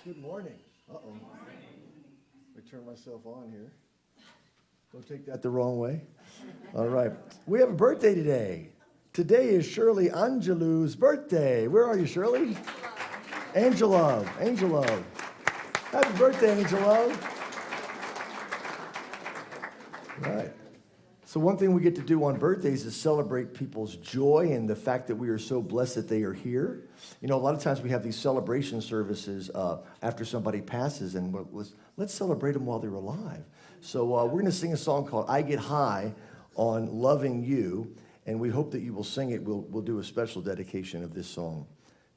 Good morning. Uh-oh. Let me turn myself on here. Don't take that the wrong way. All right. We have a birthday today. Today is Shirley Angelou's birthday. Where are you, Shirley? Angela. Happy birthday, Angela. Right. So one thing we get to do on birthdays is celebrate people's joy and the fact that we are so blessed that they are here. You know, a lot of times we have these celebration services after somebody passes, and let's celebrate them while they're alive. So we're going to sing a song called I Get High on Loving You, and we hope that you will sing it. We'll do a special dedication of this song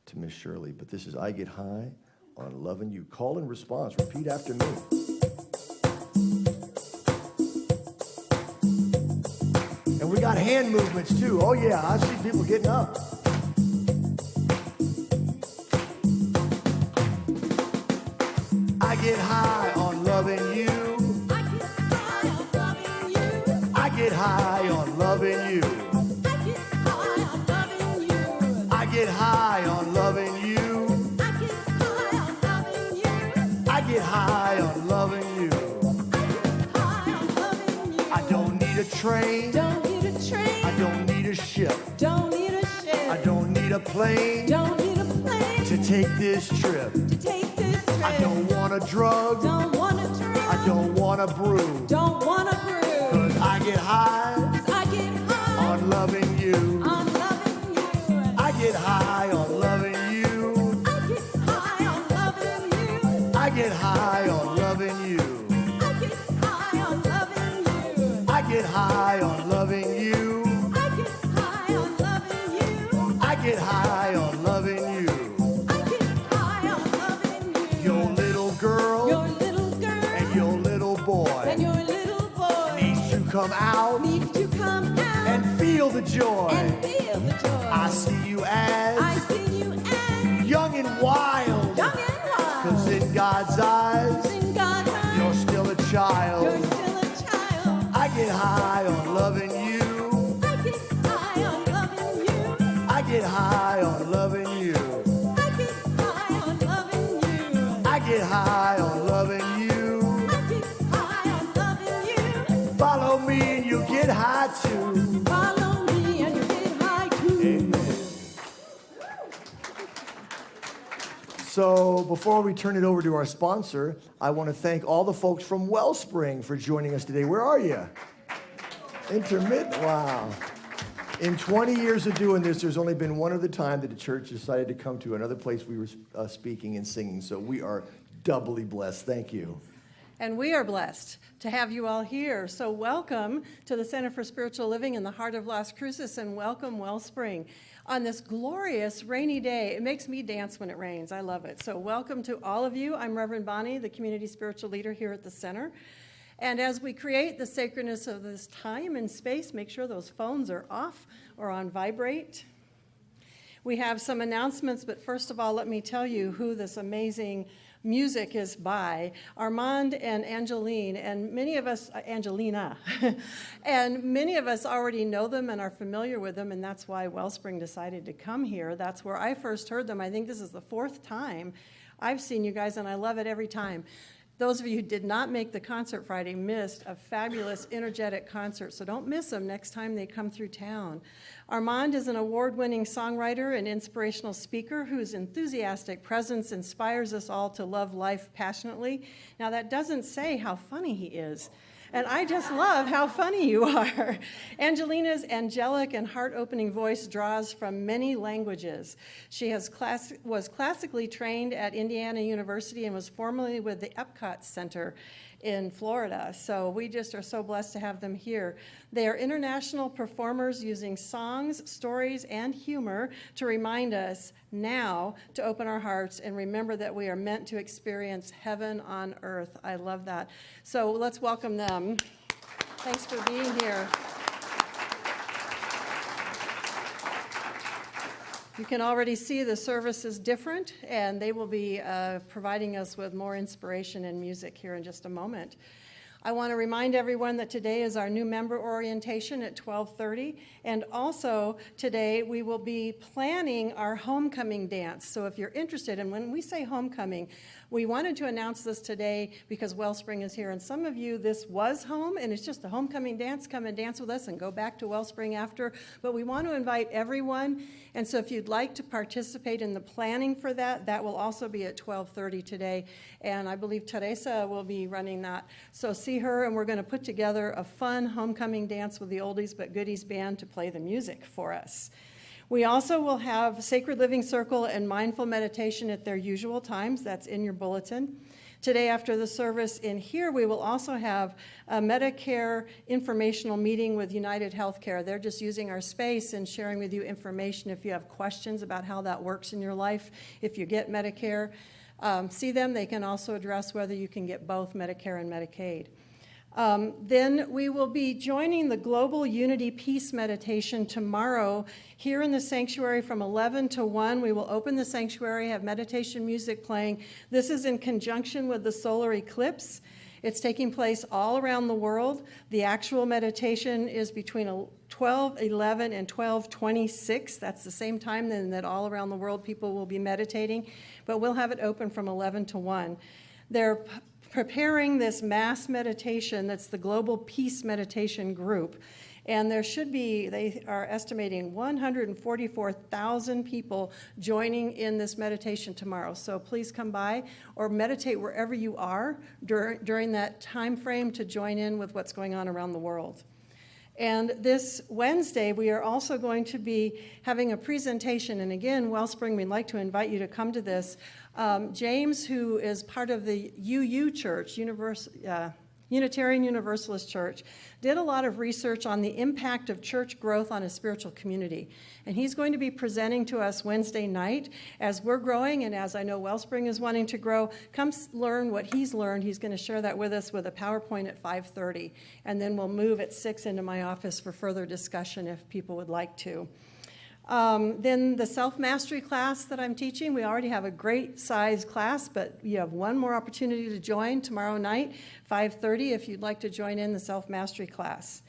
to Miss Shirley. But this is I Get High on Loving You. Call and response. Repeat after me. And we got hand movements too. Oh yeah, I see people getting up. I get high on loving you. I get high on loving you. I get high on loving you. I get high on loving you. I don't need a train. I don't need a ship. I don't need a plane. To take this trip. I don't want a drug. I don't want a brew. 'Cause I get high on loving you. I get high on loving you. I get high on loving you. I get high on loving you. I get high on loving you. Your little girl and your little boy needs to come out and feel the joy. I see you as young and wild. 'Cause in God's eyes, you're still a child. I get high on loving you. I get high on loving you. I get high on loving you. Follow me and you'll get high too. Amen. So before we turn it over to our sponsor, I want to thank all the folks from Wellspring for joining us today. Where are you? Intermittent. Wow. In 20 years of doing this, there's only been one other time that the church decided to come to another place we were speaking and singing. So we are doubly blessed. Thank you. And we are blessed to have you all here. So welcome to the Center for Spiritual Living in the heart of Las Cruces, and welcome Wellspring on this glorious rainy day. It makes me dance when it rains. I love it. So welcome to all of you. I'm Reverend Bonnie, the community spiritual leader here at the center. And as we create the sacredness of this time and space, make sure those phones are off or on vibrate. We have some announcements, but first of all, let me tell you who this amazing music is by. Armand and Angelina, and many of us, Angelina, and many of us already know them and are familiar with them, and that's why Wellspring decided to come here. That's where I first heard them. I think this is the 4th time I've seen you guys, and I love it every time. Those of you who did not make the concert Friday missed a fabulous, energetic concert, so don't miss them next time they come through town. Armand is an award-winning songwriter and inspirational speaker whose enthusiastic presence inspires us all to love life passionately. Now, that doesn't say how funny he is. And I just love how funny you are. Angelina's angelic and heart-opening voice draws from many languages. She was classically trained at Indiana University and was formerly with the Epcot Center in Florida. So we just are so blessed to have them here. They are international performers using songs, stories, and humor to remind us now to open our hearts and remember that we are meant to experience heaven on earth. I love that. So let's welcome them. Thanks for being here. You can already see the service is different, and they will be providing us with more inspiration and music here in just a moment. I want to remind everyone that today is our new member orientation at 12:30, and also today we will be planning our homecoming dance. So if you're interested, and when we say homecoming, we wanted to announce this today because Wellspring is here, and some of you, this was home, and it's just a homecoming dance. Come and dance with us and go back to Wellspring after, but we want to invite everyone, and so if you'd like to participate in the planning for that, that will also be at 12:30 today, and I believe Teresa will be running that. So see her, and we're going to put together a fun homecoming dance with the Oldies But Goodies band to play the music for us. We also will have Sacred Living Circle and Mindful Meditation at their usual times. That's in your bulletin. Today after the service in here, we will also have a Medicare informational meeting with United Healthcare. They're just using our space and sharing with you information if you have questions about how that works in your life. If you get Medicare, see them. They can also address whether you can get both Medicare and Medicaid. Then we will be joining the Global Unity Peace Meditation tomorrow here in the sanctuary from 11 to 1. We will open the sanctuary, have meditation music playing. This is in conjunction with the solar eclipse. It's taking place all around the world. The actual meditation is between 12:11 and 12:26. That's the same time then that all around the world people will be meditating, but we'll have it open from 11 to 1. They're preparing this mass meditation that's the Global Peace Meditation Group. And there should be, they are estimating 144,000 people joining in this meditation tomorrow. So please come by or meditate wherever you are during that time frame to join in with what's going on around the world. And this Wednesday, we are also going to be having a presentation. And again, Wellspring, we'd like to invite you to come to this. James, who is part of the UU Church, Unitarian Universalist Church, did a lot of research on the impact of church growth on a spiritual community. And he's going to be presenting to us Wednesday night. As we're growing, and as I know Wellspring is wanting to grow, come learn what he's learned. He's going to share that with us with a PowerPoint at 5:30. And then we'll move at 6 into my office for further discussion if people would like to. Then the self-mastery class that I'm teaching, we already have a great size class, but you have one more opportunity to join tomorrow night, 5:30, if you'd like to join in the self-mastery class.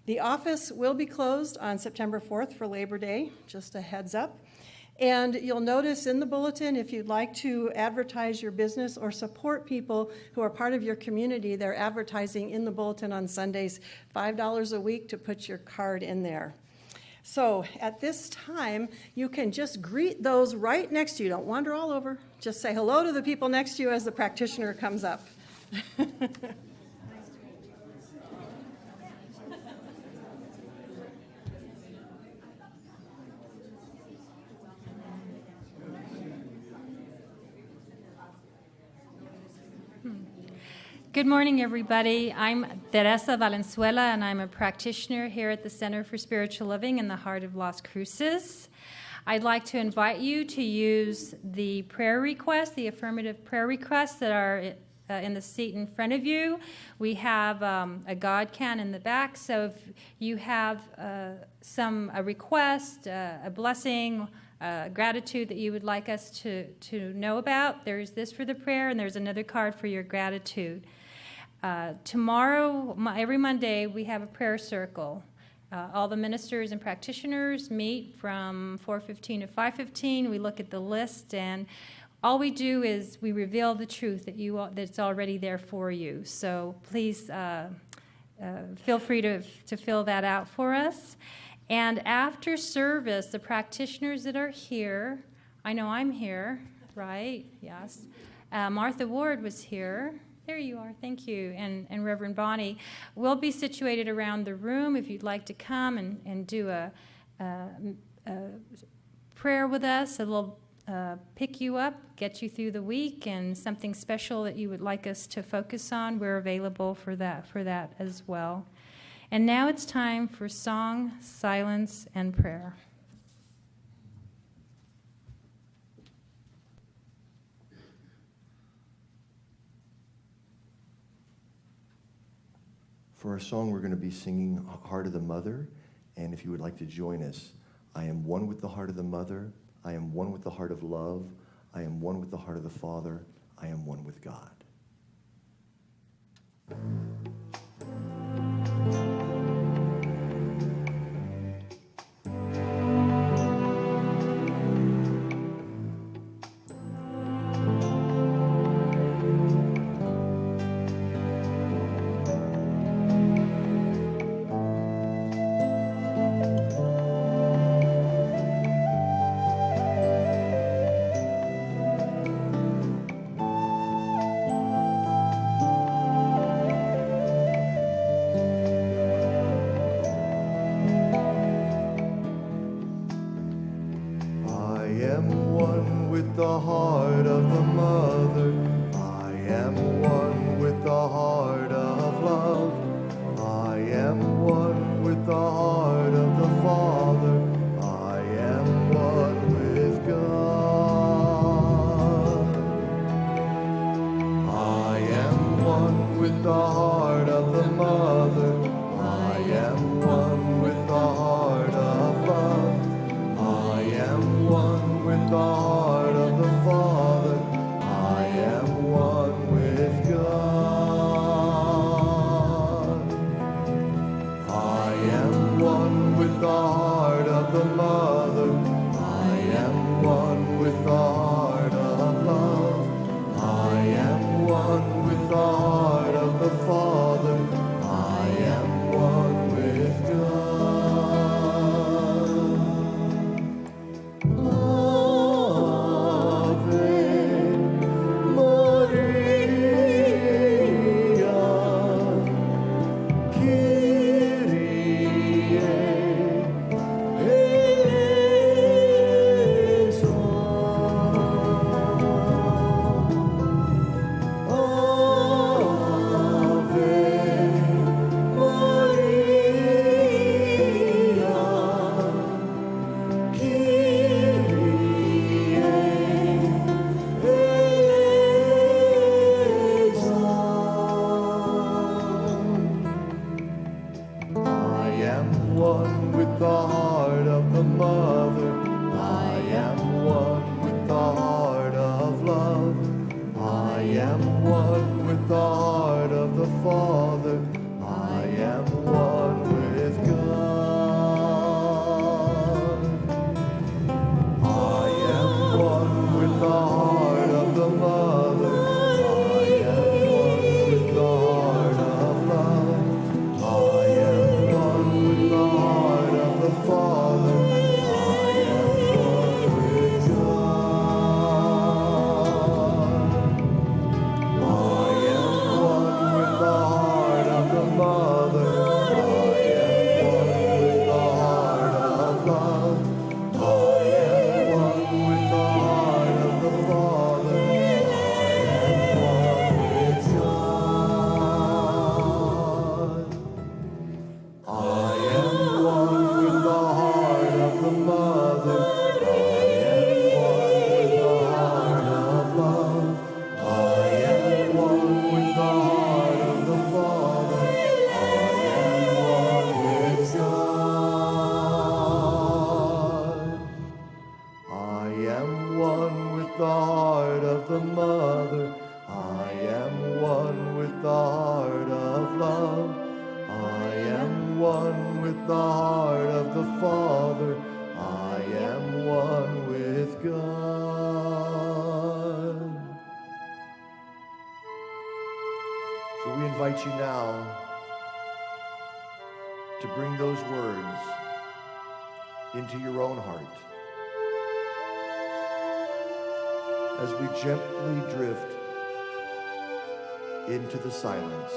The office will be closed on September 4th for Labor Day, just a heads up. And you'll notice in the bulletin, if you'd like to advertise your business or support people who are part of your community, they're advertising in the bulletin on Sundays, $5 a week to put your card in there. So at this time, you can just greet those right next to you. Don't wander all over. Just say hello to the people next to you as the practitioner comes up. Good morning, everybody. I'm Teresa Valenzuela, and I'm a practitioner here at the Center for Spiritual Living in the heart of Las Cruces. I'd like to invite you to use the prayer requests, the affirmative prayer requests that are in the seat in front of you. We have a God can in the back, so if you have a request, a blessing, gratitude that you would like us to know about, there's this for the prayer, and there's another card for your gratitude. Tomorrow, every Monday, we have a prayer circle. All the ministers and practitioners meet from 4:15 to 5:15. We look at the list, and all we do is we reveal the truth that's already there for you. So please feel free to fill that out for us. And after service, the practitioners that are here, I know I'm here, right? Yes. Martha Ward was here. There you are, thank you, and Reverend Bonnie. We'll be situated around the room if you'd like to come and do a prayer with us. We'll pick you up, get you through the week, and something special that you would like us to focus on, we're available for that as well. And now it's time for song, silence, and prayer. For our song, we're going to be singing Heart of the Mother. And if you would like to join us, I am one with the heart of the mother. I am one with the heart of love. I am one with the heart of the Father. I am one with God. am one with the heart of the mother. I am one with the heart of love. I am one with the heart of the Father. I am one with God. I am one with the heart of the mother. I am one with the heart of love. I am one with the heart of the Father. I am one with God. I am one with the heart of the mother. I am one with the heart of love. I am one with the heart of the Father. I am one with God. Ave Maria, Kyrie eleison. I am one with the heart of the mother. I am one with the heart of love. I am one with the heart of the Father. I am one with God. I am one with the heart of the mother. I am one with the heart of love. I am one with the heart of the Father. I am one with God. I am one with the heart of the mother. I am one with the heart of love. I am one with the heart of the Father. I am one with God. I am one with the heart of the mother. I am one with the heart of love. I am one with the heart of the Father. I am one with God. I am one with the heart of the mother. I am one with the heart of love. I am one with the heart of the Father. I am one with God. So we invite you now to bring those words into your own heart as we gently drift into the silence.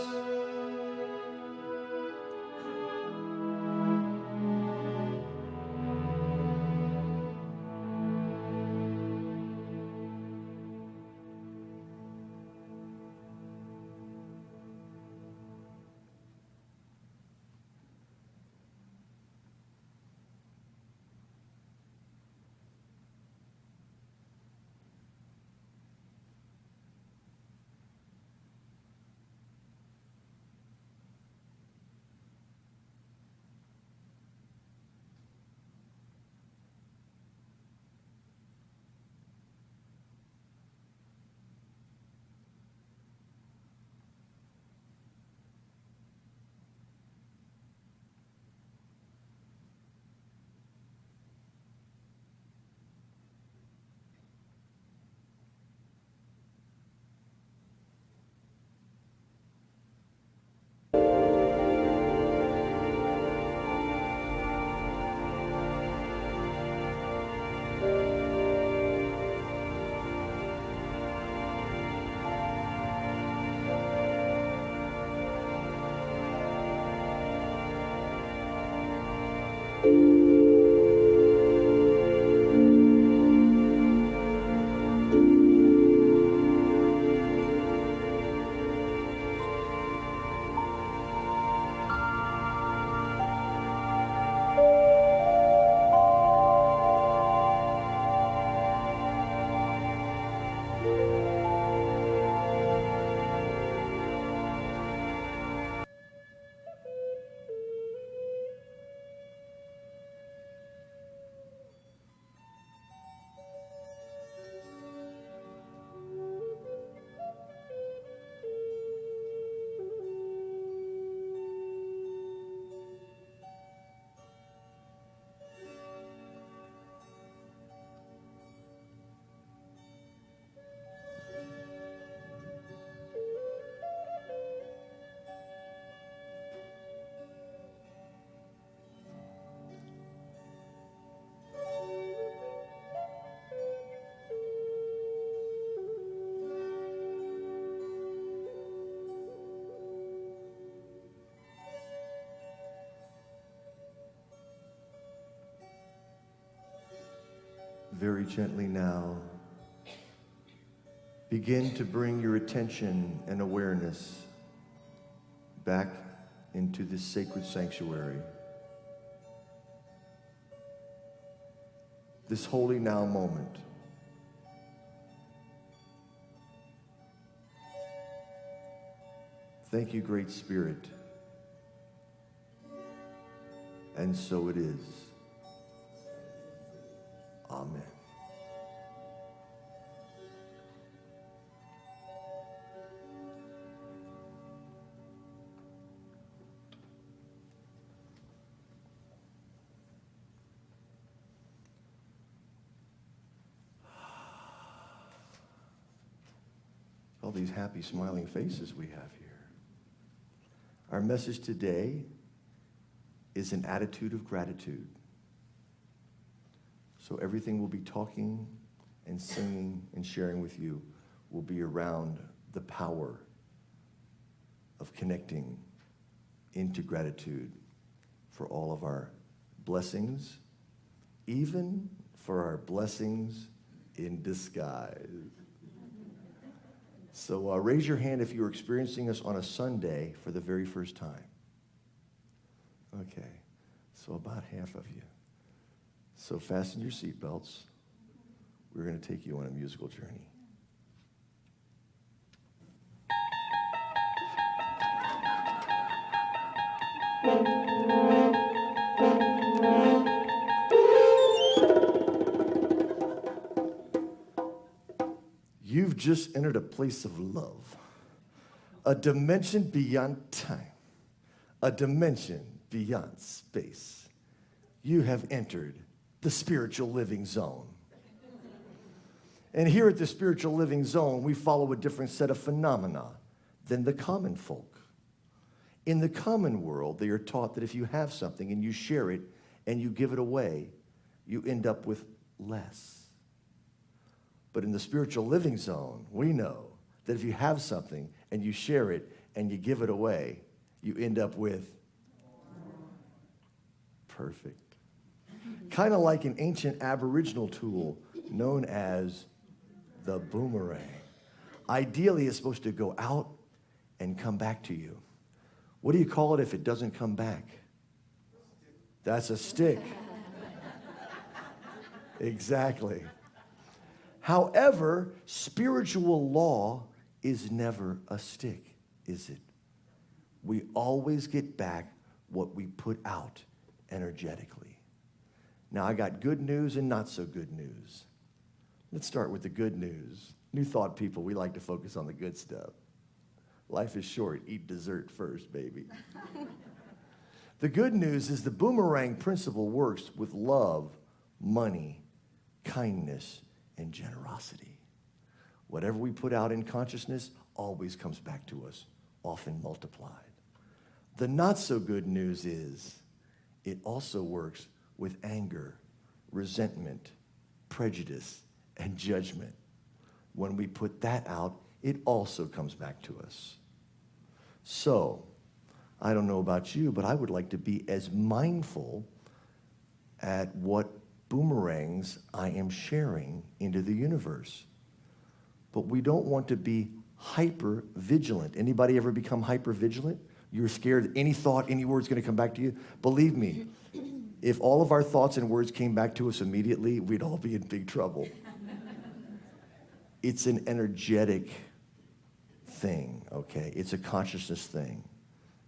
very gently now, begin to bring your attention and awareness back into this sacred sanctuary. This holy now moment. Thank you, Great Spirit. And so it is. Amen. All these happy, smiling faces we have here. Our message today is an attitude of gratitude. So everything we'll be talking and singing and sharing with you will be around the power of connecting into gratitude for all of our blessings, even for our blessings in disguise. So raise your hand if you're experiencing us on a Sunday for the very first time. Okay, so about half of you. So fasten your seatbelts. We're going to take you on a musical journey. You've just entered a place of love, a dimension beyond time, a dimension beyond space. You have entered the spiritual living zone. And here at the spiritual living zone, we follow a different set of phenomena than the common folk. In the common world, they are taught that if you have something and you share it and you give it away, you end up with less. But in the spiritual living zone, we know that if you have something and you share it and you give it away, you end up with perfect. Kind of like an ancient Aboriginal tool known as the boomerang. Ideally, it's supposed to go out and come back to you. What do you call it if it doesn't come back? That's a stick. Exactly. However, spiritual law is never a stick, is it? We always get back what we put out energetically. Now, I got good news and not so good news. Let's start with the good news. New Thought people, we like to focus on the good stuff. Life is short. Eat dessert first, baby. The good news is the boomerang principle works with love, money, kindness, and generosity. Whatever we put out in consciousness always comes back to us, often multiplied. The not so good news is it also works with anger, resentment, prejudice, and judgment. When we put that out, it also comes back to us. So, I don't know about you, but I would like to be as mindful at what boomerangs I am sharing into the universe. But we don't want to be hyper vigilant. Anybody ever become hyper vigilant? You're scared that any thought, any word's going to come back to you? Believe me, if all of our thoughts and words came back to us immediately, we'd all be in big trouble. It's an energetic thing, okay? It's a consciousness thing.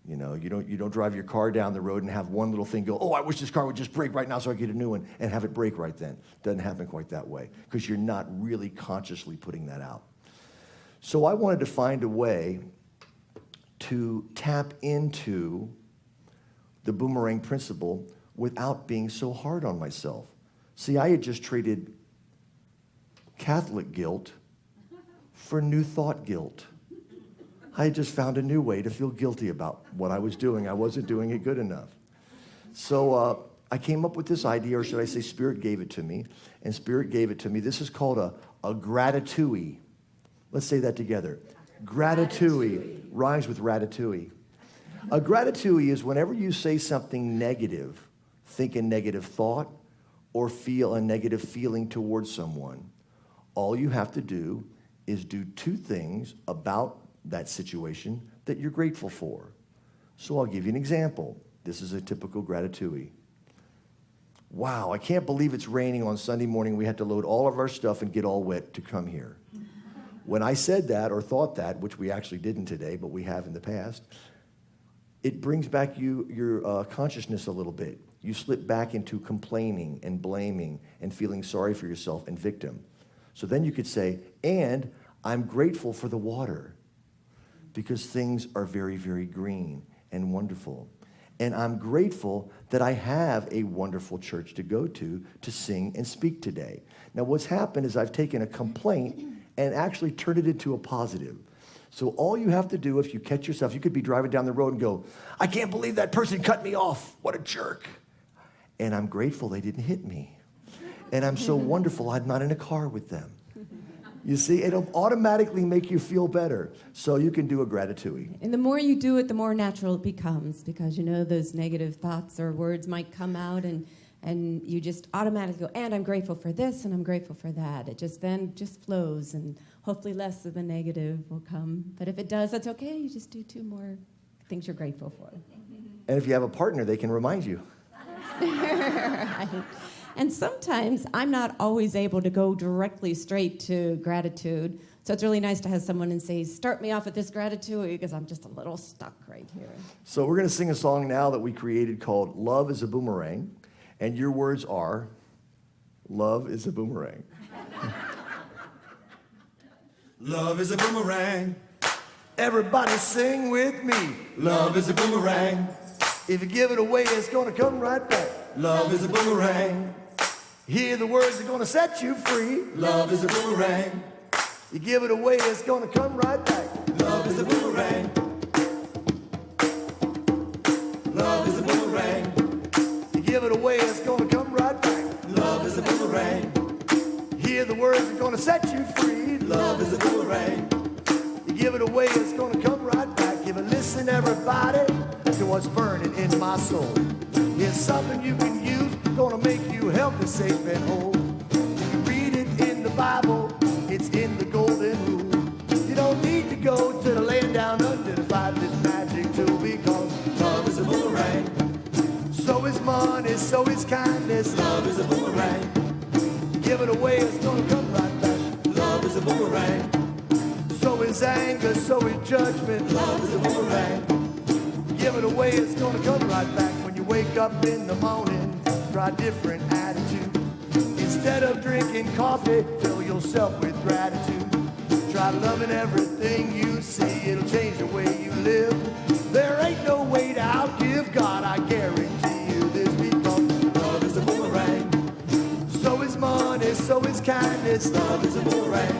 You know, you don't drive your car down the road and have one little thing go, oh, I wish this car would just break right now so I get a new one, and have it break right then. Doesn't happen quite that way, because you're not really consciously putting that out. So I wanted to find a way to tap into the boomerang principle without being so hard on myself. See, I had just traded Catholic guilt for New Thought guilt. I had just found a new way to feel guilty about what I was doing. I wasn't doing it good enough. So I came up with this idea, or should I say Spirit gave it to me, and Spirit gave it to me. This is called a gratitouille. Let's say that together. Gratitouille rhymes with ratatouille. A gratitouille is whenever you say something negative, think a negative thought, or feel a negative feeling towards someone, all you have to do is do two things about that situation that you're grateful for. So I'll give you an example. This is a typical gratitude. Wow, I can't believe it's raining on Sunday morning. We had to load all of our stuff and get all wet to come here. When I said that or thought that, which we actually didn't today, but we have in the past, it brings back your consciousness a little bit. You slip back into complaining and blaming and feeling sorry for yourself and victim. So then you could say, and I'm grateful for the water because things are very, very green and wonderful. And I'm grateful that I have a wonderful church to go to sing and speak today. Now, what's happened is I've taken a complaint and actually turned it into a positive. So all you have to do, if you catch yourself, you could be driving down the road and go, I can't believe that person cut me off. What a jerk. And I'm grateful they didn't hit me. And I'm so wonderful I'm not in a car with them. You see, it'll automatically make you feel better. So you can do a gratitude. And the more you do it, the more natural it becomes, because you know those negative thoughts or words might come out, and you just automatically go, and I'm grateful for this, and I'm grateful for that. It just then just flows, and hopefully less of the negative will come. But if it does, that's okay. You just do two more things you're grateful for. And if you have a partner, they can remind you. Right. And sometimes I'm not always able to go directly straight to gratitude. So it's really nice to have someone and say, start me off with this gratitude, because I'm just a little stuck right here. So we're going to sing a song now that we created called Love is a Boomerang. And your words are, love is a boomerang. Love is a boomerang. Everybody sing with me. Love is a boomerang. If you give it away, it's going to come right back. Love is a boomerang. Hear the words that are going to set you free. Love is a boomerang. You give it away, it's going to come right back. Love is a boomerang. Love is a boomerang. You give it away, it's going to come right back. Love is a boomerang. Hear the words that are going to set you free. Love is a boomerang. You give it away, it's going to come right back. Give a listen, everybody, to what's burning in my soul. It's something you can use, gonna make you healthy, safe, and whole. You read it in the Bible, it's in the golden rule. You don't need to go to the land down under to find this magic tool, because Love is a boomerang. so is money, so is kindness. Love is a boomerang. Give it away, it's gonna come right back. Love is a boomerang. So is anger, so is judgment. Love is a boomerang. Give it away, it's gonna come right back. When you wake up in the morning, try a different attitude. Instead of drinking coffee, fill yourself with gratitude. Try loving everything you see, it'll change the way you live. There ain't no way to outgive God, I guarantee you this, because Love is a boomerang. so is money, so is kindness. Love is a boomerang.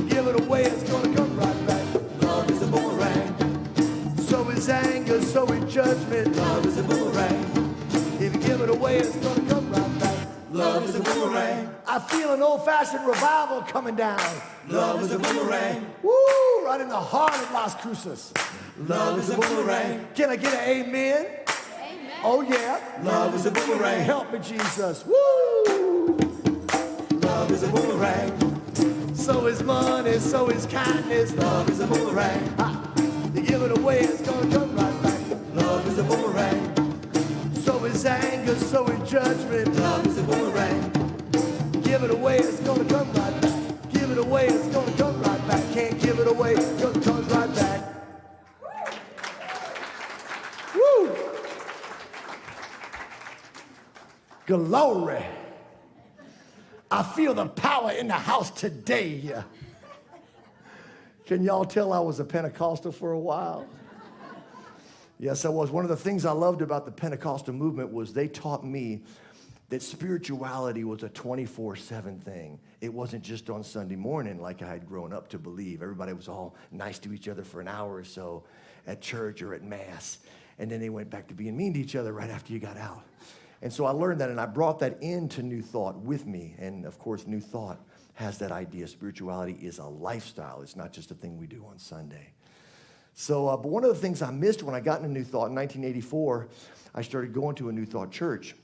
Give it away, it's gonna come right back. Love is a boomerang. So is anger, so is judgment. Love is a boomerang. If you give it away, it's gonna come right back. Love is a boomerang. I feel an old-fashioned revival coming down. Love is a boomerang. Woo! Right in the heart of Las Cruces. Love is a boomerang. Can I get an amen? Amen. Oh, yeah. Love is a boomerang. Help me, Jesus. Woo! Love is a boomerang. So is money, so is kindness. Love is a boomerang. Ha. You give it away, it's gonna come right back. Love is a boomerang. So is anger, so is judgment. Love is a boomerang. Give it away, it's gonna come right back. Give it away, it's gonna come right back. Can't give it away, it comes right back. Woo! Glory. I feel the power in the house today. Can y'all tell I was a Pentecostal for a while? Yes, I was. One of the things I loved about the Pentecostal movement was they taught me that spirituality was a 24/7 thing. It wasn't just on Sunday morning like I had grown up to believe. Everybody was all nice to each other for an hour or so at church or at Mass, and then they went back to being mean to each other right after you got out. And so I learned that, and I brought that into New Thought with me. And, of course, New Thought has that idea. Spirituality is a lifestyle. It's not just a thing we do on Sunday. So, but one of the things I missed when I got into New Thought in 1984, I started going to a New Thought church.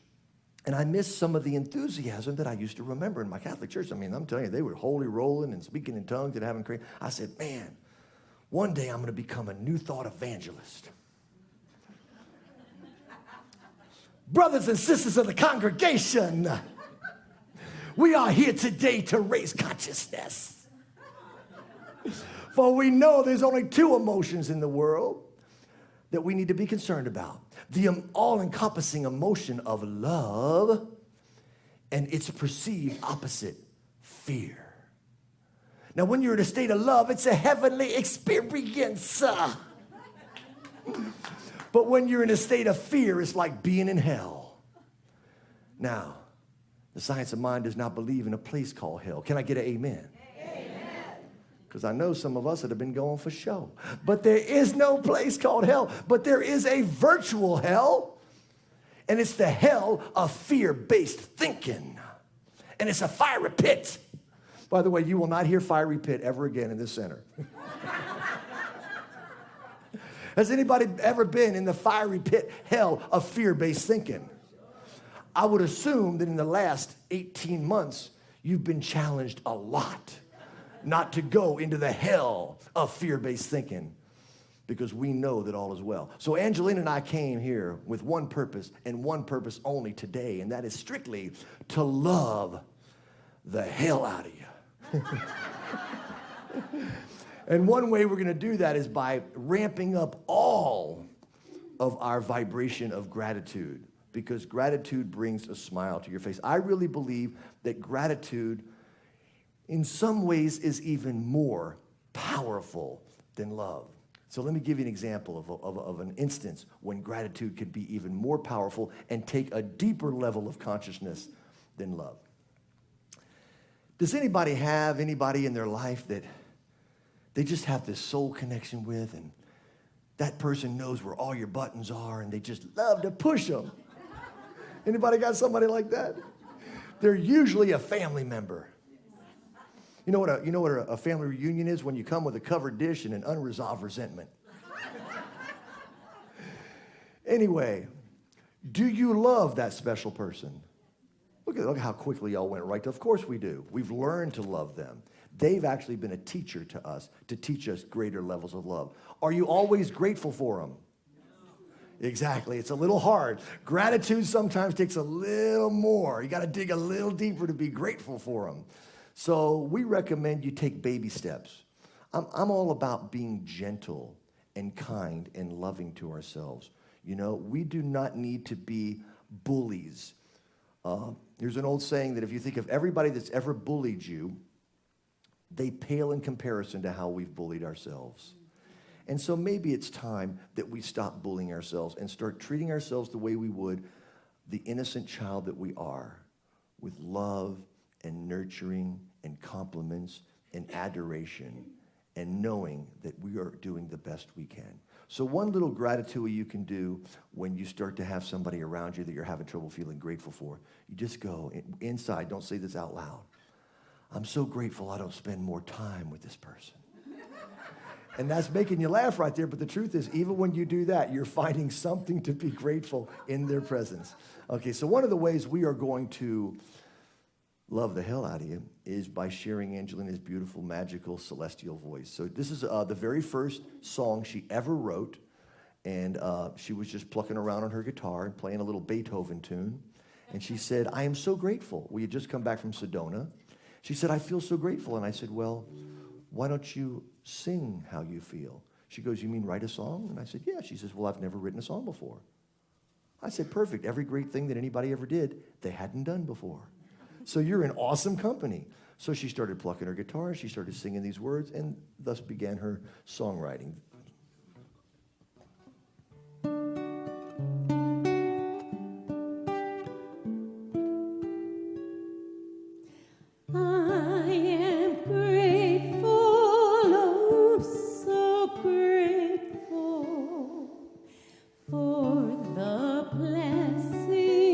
And I miss some of the enthusiasm that I used to remember in my Catholic church. I mean, I'm telling you, they were holy rolling and speaking in tongues and having crazy. I said, man, one day I'm going to become a New Thought evangelist. Brothers and sisters of the congregation, we are here today to raise consciousness. For we know there's only two emotions in the world that we need to be concerned about. The all-encompassing emotion of love and its perceived opposite, fear. Now, when you're in a state of love, it's a heavenly experience. But when you're in a state of fear, it's like being in hell. Now, the science of mind does not believe in a place called hell. Can I get an amen? Because I know some of us that have been going for show. But there is no place called hell. But there is a virtual hell. And it's the hell of fear-based thinking. And it's a fiery pit. By the way, you will not hear fiery pit ever again in this center. Has anybody ever been in the fiery pit hell of fear-based thinking? I would assume that in the last 18 months, you've been challenged a lot not to go into the hell of fear-based thinking, because we know that all is well. So Angelina and I came here with one purpose and one purpose only today, and that is strictly to love the hell out of you. And one way we're going to do that is by ramping up all of our vibration of gratitude, because gratitude brings a smile to your face. I really believe that gratitude in some ways is even more powerful than love. So let me give you an example of an instance when gratitude could be even more powerful and take a deeper level of consciousness than love. Does anybody have anybody in their life that they just have this soul connection with, and that person knows where all your buttons are and they just love to push them? Anybody got somebody like that? They're usually a family member. You know what a family reunion is? When you come with a covered dish and an unresolved resentment. Anyway, do you love that special person? Look how quickly y'all went right to, of course we do. We've learned to love them. They've actually been a teacher to us to teach us greater levels of love. Are you always grateful for them? Exactly. It's a little hard. Gratitude sometimes takes a little more. You got to dig a little deeper to be grateful for them. So we recommend you take baby steps. I'm all about being gentle and kind and loving to ourselves. You know, we do not need to be bullies. There's an old saying that if you think of everybody that's ever bullied you, they pale in comparison to how we've bullied ourselves. And so maybe it's time that we stop bullying ourselves and start treating ourselves the way we would the innocent child that we are, with love and nurturing and compliments and adoration, and knowing that we are doing the best we can. So one little gratitude you can do when you start to have somebody around you that you're having trouble feeling grateful for, you just go inside, don't say this out loud. I'm so grateful I don't spend more time with this person. And that's making you laugh right there, but the truth is, even when you do that, you're finding something to be grateful in their presence. Okay, so one of the ways we are going to love the hell out of you is by sharing Angelina's beautiful, magical, celestial voice. So this is the very first song she ever wrote, and she was just plucking around on her guitar and playing a little Beethoven tune. And she said, I am so grateful. We had just come back from Sedona. She said, I feel so grateful. And I said, well, why don't you sing how you feel? She goes, you mean write a song? And I said, yeah. She says, well, I've never written a song before. I said, perfect. Every great thing that anybody ever did, they hadn't done before. So you're in awesome company. So she started plucking her guitar, she started singing these words, and thus began her songwriting. I am grateful, oh, so grateful for the blessings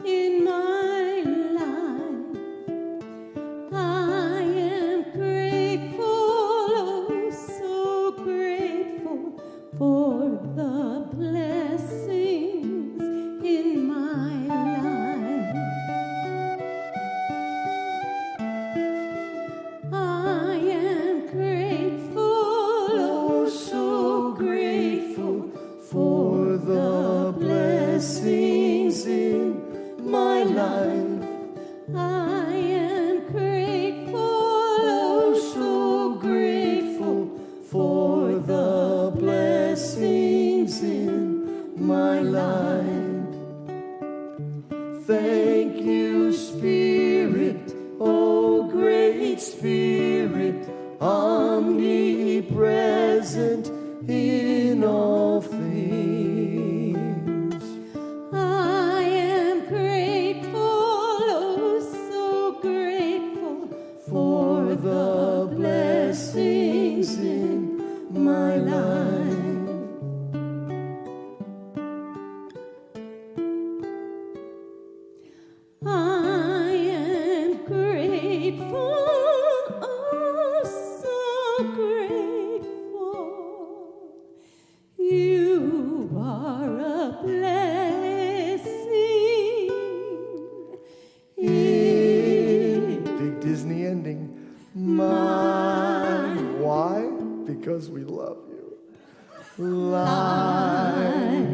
in my life. I am grateful, oh, so grateful life. I am grateful, oh so grateful for the blessings in my life. Thank you, Spirit, oh great Spirit, omnipresent in all things. I am grateful, oh so grateful For the blessings in my life. I am grateful, oh so grateful. You are a blessing. Big Disney ending. Mine. Why? Because we love you. Life.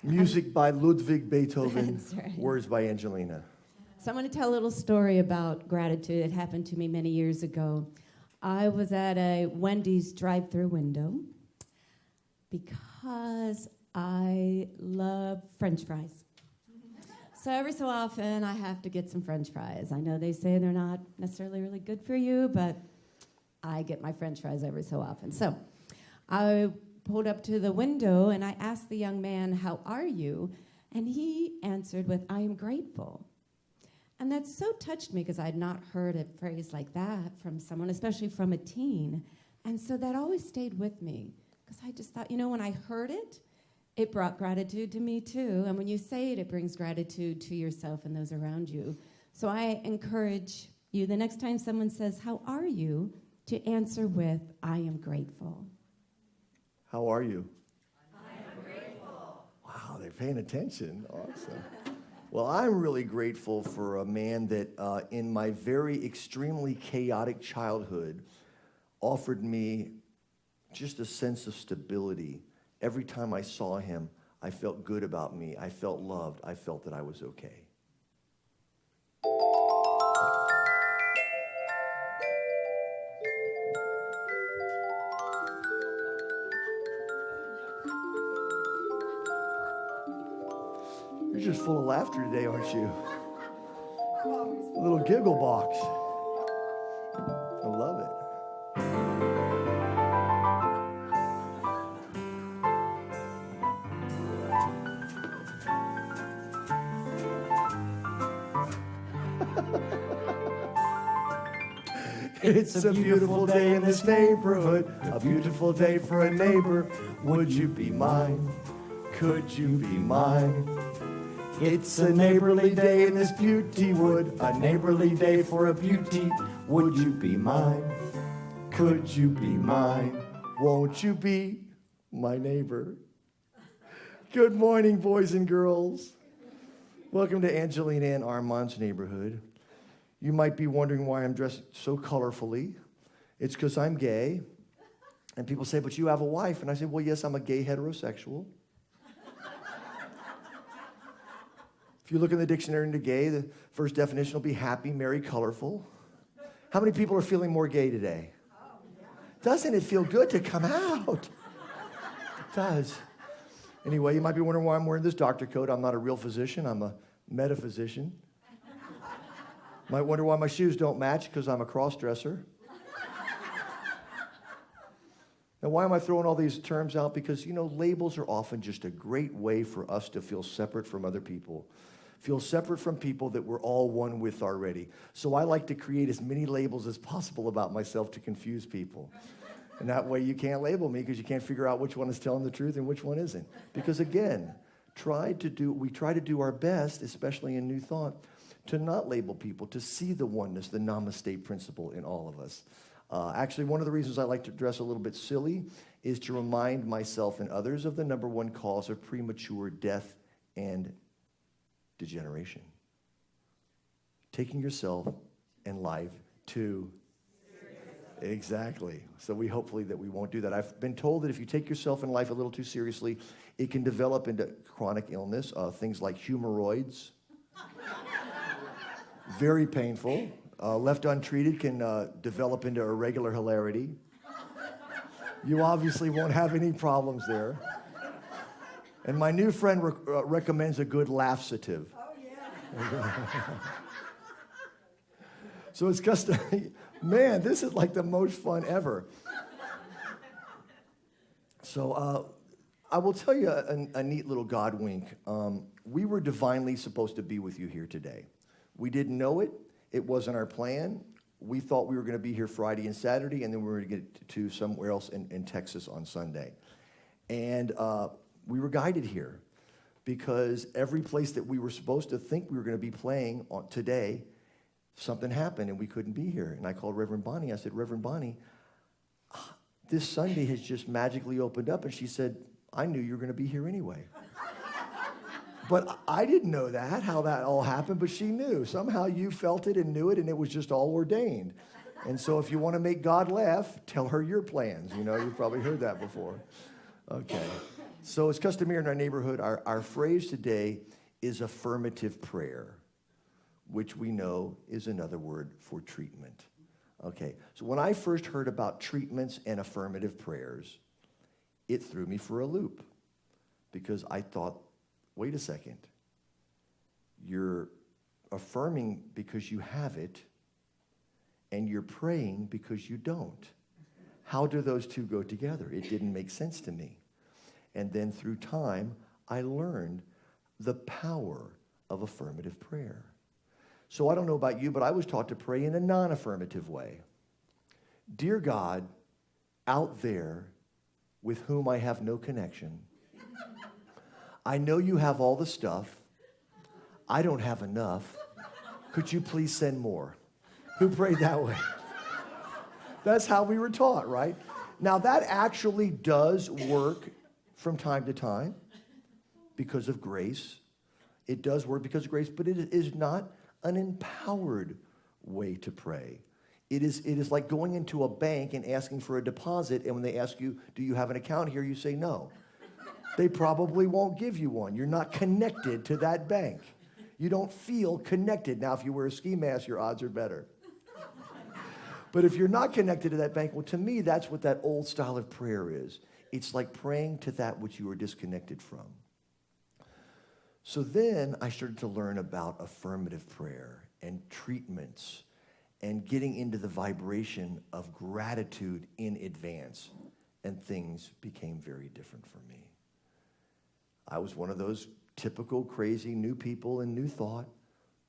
Music by Ludwig Beethoven, That's right. words by Angelina. So I'm going to tell a little story about gratitude. It happened to me many years ago. I was at a Wendy's drive-through window because I love French fries. So every so often I have to get some French fries. I know they say they're not necessarily really good for you, but I get my French fries every so often. So I pulled up to the window and I asked the young man, "How are you?" And he answered with, "I am grateful." And that so touched me because I had not heard a phrase like that from someone, especially from a teen. And so that always stayed with me because I just thought, when I heard it, it brought gratitude to me too. And when you say it, it brings gratitude to yourself and those around you. So I encourage you, the next time someone says, "How are you?" to answer with, "I am grateful." How are you? I am grateful. Wow, they're paying attention. Awesome. Well, I'm really grateful for a man that in my very extremely chaotic childhood offered me just a sense of stability. Every time I saw him, I felt good about me. I felt loved. I felt that I was okay. You're just full of laughter today, aren't you? A little giggle box. I love it. It's a beautiful day in this neighborhood, a beautiful day for a neighbor. Would you be mine? Could you be mine? It's a neighborly day in this beauty wood, a neighborly day for a beauty. Would you be mine? Could you be mine? Won't you be my neighbor? Good morning, boys and girls. Welcome to Angelina and Armand's neighborhood. You might be wondering why I'm dressed so colorfully. It's because I'm gay. And people say, "But you have a wife." And I say, "Well, yes, I'm a gay heterosexual." If you look in the dictionary into gay, the first definition will be happy, merry, colorful. How many people are feeling more gay today? Doesn't it feel good to come out? It does. Anyway, you might be wondering why I'm wearing this doctor coat. I'm not a real physician. I'm a metaphysician. Might wonder why my shoes don't match, because I'm a cross-dresser. Now, why am I throwing all these terms out? Because, labels are often just a great way for us to feel separate from other people. Feel separate from people that we're all one with already. So I like to create as many labels as possible about myself to confuse people. And that way you can't label me because you can't figure out which one is telling the truth and which one isn't. Because again, we try to do our best, especially in New Thought, to not label people, to see the oneness, the namaste principle in all of us. Actually, one of the reasons I like to dress a little bit silly is to remind myself and others of the number one cause of premature death and degeneration. Taking yourself and life too exactly. So we hopefully that we won't do that. I've been told that if you take yourself and life a little too seriously, it can develop into chronic illness, things like hemorrhoids. Very painful. Left untreated can develop into irregular hilarity. You obviously won't have any problems there. And my new friend recommends a good laxative. Oh, yeah. So it's customary. Man, this is like the most fun ever. So I will tell you a neat little God wink. We were divinely supposed to be with you here today. We didn't know it. It wasn't our plan. We thought we were going to be here Friday and Saturday, and then we were going to get to somewhere else in Texas on Sunday. And we were guided here because every place that we were supposed to think we were going to be playing on today, something happened and we couldn't be here. And I called Reverend Bonnie. I said, Reverend Bonnie, this Sunday has just magically opened up. And she said, I knew you were going to be here anyway. But I didn't know that, how that all happened, but she knew. Somehow you felt it and knew it, and it was just all ordained. And so if you want to make God laugh, tell her your plans. You know, you've probably heard that before. Okay. So it's customary in our neighborhood. Our phrase today is affirmative prayer, which we know is another word for treatment. Okay. So when I first heard about treatments and affirmative prayers, it threw me for a loop because I thought, wait a second. You're affirming because you have it, and you're praying because you don't. How do those two go together? It didn't make sense to me. And then through time, I learned the power of affirmative prayer. So I don't know about you, but I was taught to pray in a non-affirmative way. Dear God, out there with whom I have no connection, I know you have all the stuff. I don't have enough. Could you please send more? Who prayed that way? That's how we were taught, right? Now, that actually does work from time to time because of grace. It does work because of grace, but it is not an empowered way to pray. It is like going into a bank and asking for a deposit, and when they ask you, do you have an account here, you say no. They probably won't give you one. You're not connected to that bank. You don't feel connected. Now, if you wear a ski mask, your odds are better. But if you're not connected to that bank, well, to me, that's what that old style of prayer is. It's like praying to that which you are disconnected from. So then I started to learn about affirmative prayer and treatments and getting into the vibration of gratitude in advance. And things became very different for me. I was one of those typical crazy new people in New Thought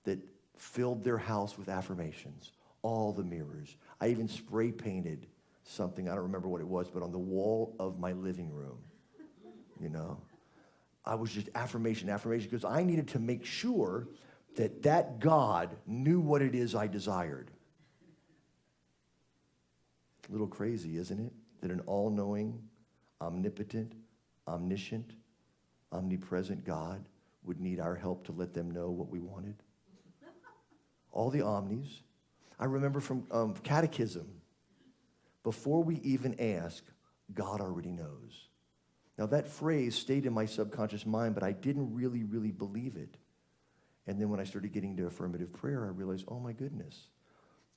that filled their house with affirmations, all the mirrors. I even spray painted something, I don't remember what it was, but on the wall of my living room, you know. I was just affirmation, because I needed to make sure that that God knew what it is I desired. A little crazy, isn't it? That an all-knowing, omnipotent, omniscient, omnipresent God would need our help to let them know what we wanted. All the omnis. I remember from catechism, before we even ask, God already knows. Now that phrase stayed in my subconscious mind, but I didn't really believe it. And then when I started getting to affirmative prayer, I realized, oh my goodness,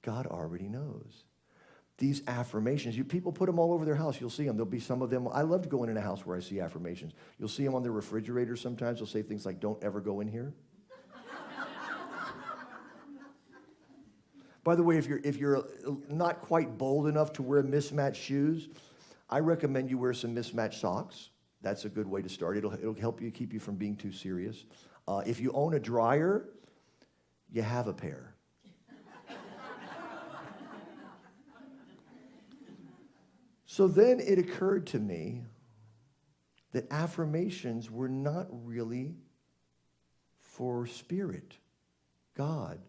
God already knows. These affirmations, people put them all over their house. You'll see them. There'll be some of them. I love going in a house where I see affirmations. You'll see them on the refrigerator sometimes. They'll say things like, don't ever go in here. By the way, if you're not quite bold enough to wear mismatched shoes, I recommend you wear some mismatched socks. That's a good way to start. It'll help you, keep you from being too serious. If you own a dryer, you have a pair. So then it occurred to me that affirmations were not really for spirit, God,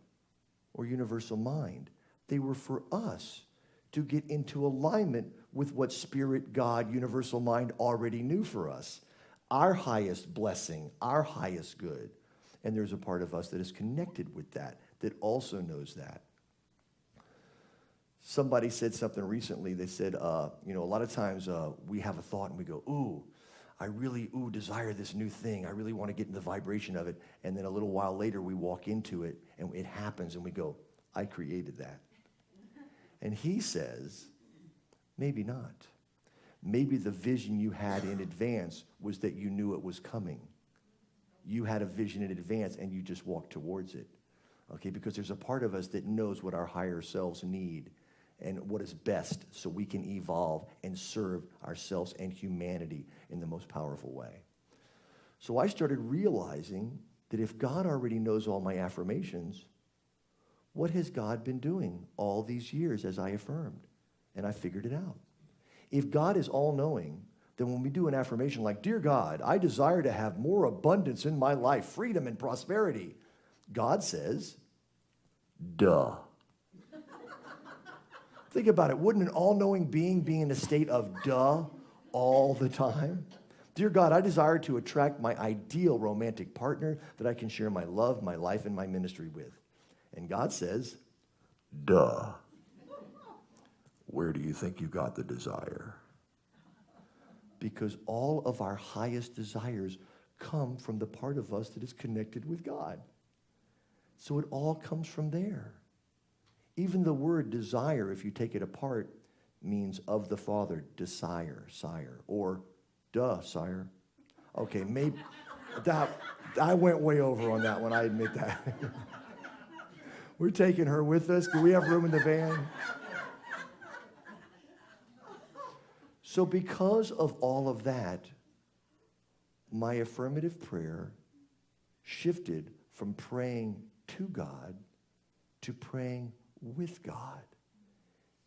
or universal mind. They were for us to get into alignment with what spirit, God, universal mind already knew for us. Our highest blessing, our highest good. And there's a part of us that is connected with that also knows that. Somebody said something recently. They said, a lot of times we have a thought and we go, ooh, I really desire this new thing. I really want to get in the vibration of it. And then a little while later we walk into it and it happens and we go, I created that. And he says, maybe not. Maybe the vision you had in advance was that you knew it was coming. You had a vision in advance and you just walked towards it. Okay, because there's a part of us that knows what our higher selves need and what is best so we can evolve and serve ourselves and humanity in the most powerful way. So I started realizing that if God already knows all my affirmations, what has God been doing all these years as I affirmed? And I figured it out. If God is all-knowing, then when we do an affirmation like, Dear God, I desire to have more abundance in my life, freedom and prosperity, God says, duh. Think about it. Wouldn't an all-knowing being be in a state of duh all the time? Dear God, I desire to attract my ideal romantic partner that I can share my love, my life, and my ministry with. And God says, duh. Where do you think you got the desire? Because all of our highest desires come from the part of us that is connected with God. So it all comes from there. Even the word desire, if you take it apart, means of the Father, desire, sire, or duh, sire. Okay, maybe that I went way over on that one, I admit that. We're taking her with us. Do we have room in the van? So because of all of that, my affirmative prayer shifted from praying to God to praying with God.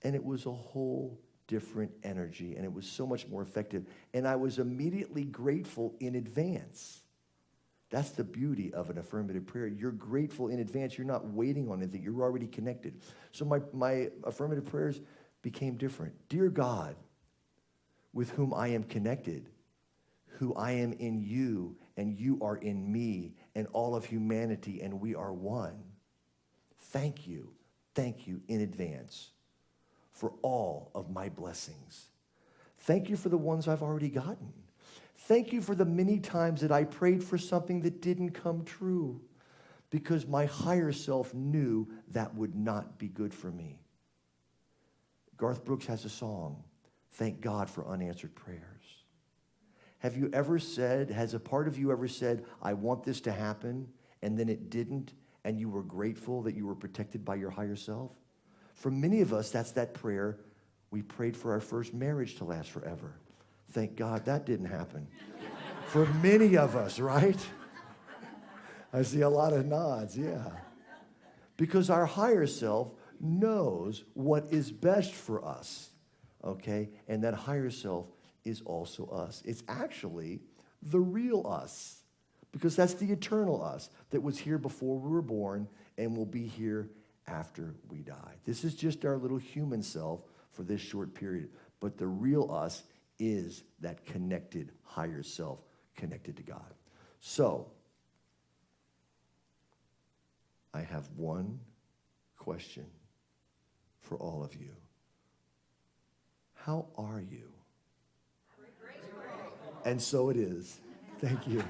And it was a whole different energy, and it was so much more effective. And I was immediately grateful in advance. That's the beauty of an affirmative prayer. You're grateful in advance. You're not waiting on anything. You're already connected. So my affirmative prayers became different. Dear God, with whom I am connected, who I am in you, and you are in me, and all of humanity, and we are one. Thank you in advance for all of my blessings. Thank you for the ones I've already gotten. Thank you for the many times that I prayed for something that didn't come true because my higher self knew that would not be good for me. Garth Brooks has a song, Thank God for Unanswered Prayers. Have you ever said, has a part of you ever said, I want this to happen, and then it didn't, and you were grateful that you were protected by your higher self? For many of us, that's that prayer. We prayed for our first marriage to last forever. Thank God that didn't happen. For many of us, right? I see a lot of nods, yeah. Because our higher self knows what is best for us, okay? And that higher self is also us. It's actually the real us, because that's the eternal us that was here before we were born and will be here after we die. This is just our little human self for this short period, but the real us is that connected higher self connected to God. So, I have one question for all of you. How are you? And so it is. Thank you.